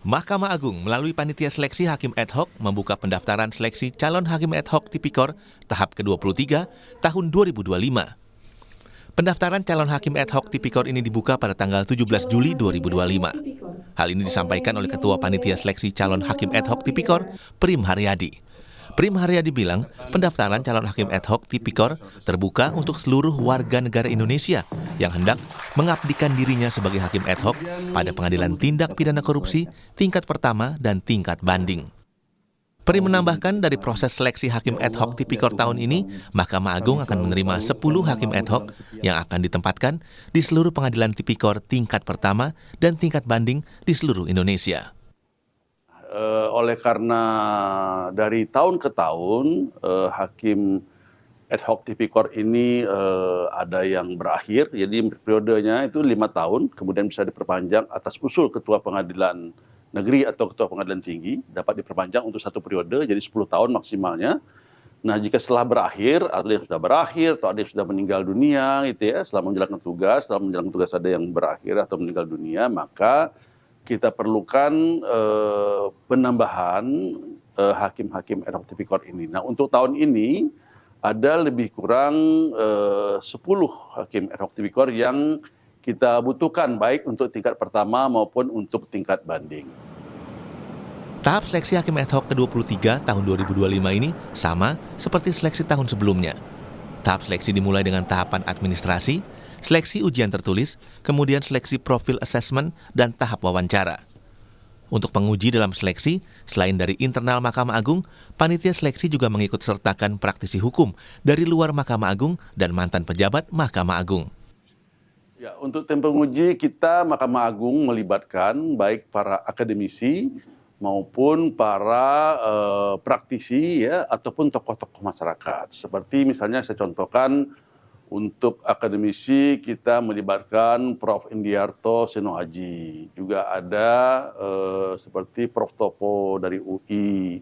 Mahkamah Agung melalui Panitia Seleksi Hakim Ad Hoc membuka pendaftaran seleksi calon Hakim Ad Hoc Tipikor tahap ke-23 tahun 2025. Pendaftaran calon Hakim Ad Hoc Tipikor ini dibuka pada tanggal 17 Juli 2025. Hal ini disampaikan oleh Ketua Panitia Seleksi Calon Hakim Ad Hoc Tipikor, Prim Haryadi. Prim Haryadi bilang, pendaftaran calon Hakim Ad Hoc Tipikor terbuka untuk seluruh warga negara Indonesia yang hendak mengabdikan dirinya sebagai Hakim Ad Hoc pada Pengadilan Tindak Pidana Korupsi tingkat pertama dan tingkat banding. Prim menambahkan dari proses seleksi Hakim Ad Hoc Tipikor tahun ini, Mahkamah Agung akan menerima 10 Hakim Ad Hoc yang akan ditempatkan di seluruh pengadilan Tipikor tingkat pertama dan tingkat banding di seluruh Indonesia. Oleh karena dari tahun ke tahun Hakim Ad Hoc Tipikor ini ada yang berakhir, jadi periodenya itu 5 tahun, kemudian bisa diperpanjang atas usul Ketua Pengadilan Negeri atau Ketua Pengadilan Tinggi, dapat diperpanjang untuk 1 periode, jadi 10 tahun maksimalnya. Nah, jika setelah berakhir, atau yang sudah berakhir, atau ada yang sudah meninggal dunia, gitu ya, setelah menjalankan tugas ada yang berakhir atau meninggal dunia, maka kita perlukan penambahan hakim-hakim Ad Hoc Tipikor ini. Nah, untuk tahun ini ada lebih kurang 10 hakim Ad Hoc Tipikor yang kita butuhkan baik untuk tingkat pertama maupun untuk tingkat banding. Tahap seleksi Hakim Ad Hoc ke-23 tahun 2025 ini sama seperti seleksi tahun sebelumnya. Tahap seleksi dimulai dengan tahapan administrasi, seleksi ujian tertulis, kemudian seleksi profil assessment, dan tahap wawancara. Untuk penguji dalam seleksi, selain dari internal Mahkamah Agung, panitia seleksi juga mengikut sertakan praktisi hukum dari luar Mahkamah Agung dan mantan pejabat Mahkamah Agung. Ya, untuk tim penguji kita Mahkamah Agung melibatkan baik para akademisi maupun para praktisi ya ataupun tokoh-tokoh masyarakat. Seperti misalnya saya contohkan untuk akademisi kita melibatkan Prof. Indiarto Senoaji, juga ada seperti Prof. Topo dari UI,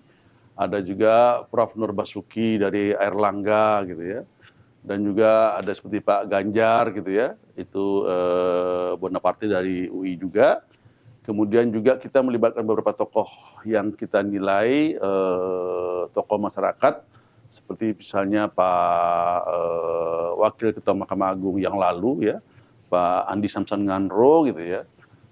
ada juga Prof. Nur Basuki dari Airlangga gitu ya. Dan juga ada seperti Pak Ganjar gitu ya, itu Bonaparte dari UI juga. Kemudian juga kita melibatkan beberapa tokoh yang kita nilai tokoh masyarakat, seperti misalnya Pak Wakil Ketua Mahkamah Agung yang lalu ya, Pak Andi Samsan Nganro gitu ya,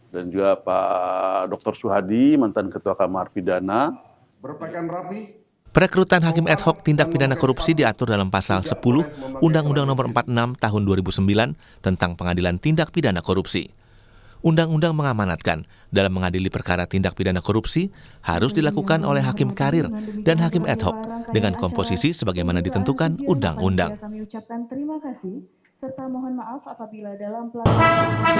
dan juga Pak Dr. Suhadi, mantan Ketua Kamar Pidana. Berpakaian rapi. Perekrutan Hakim Ad Hoc Tindak Pidana Korupsi diatur dalam Pasal 10 Undang-Undang Nomor 46 Tahun 2009 tentang Pengadilan Tindak Pidana Korupsi. Undang-undang mengamanatkan dalam mengadili perkara tindak pidana korupsi harus dilakukan oleh hakim karir dan hakim ad hoc dengan komposisi sebagaimana ditentukan undang-undang. Kami ucapkan terima kasih serta mohon maaf apabila dalam pelaksanaan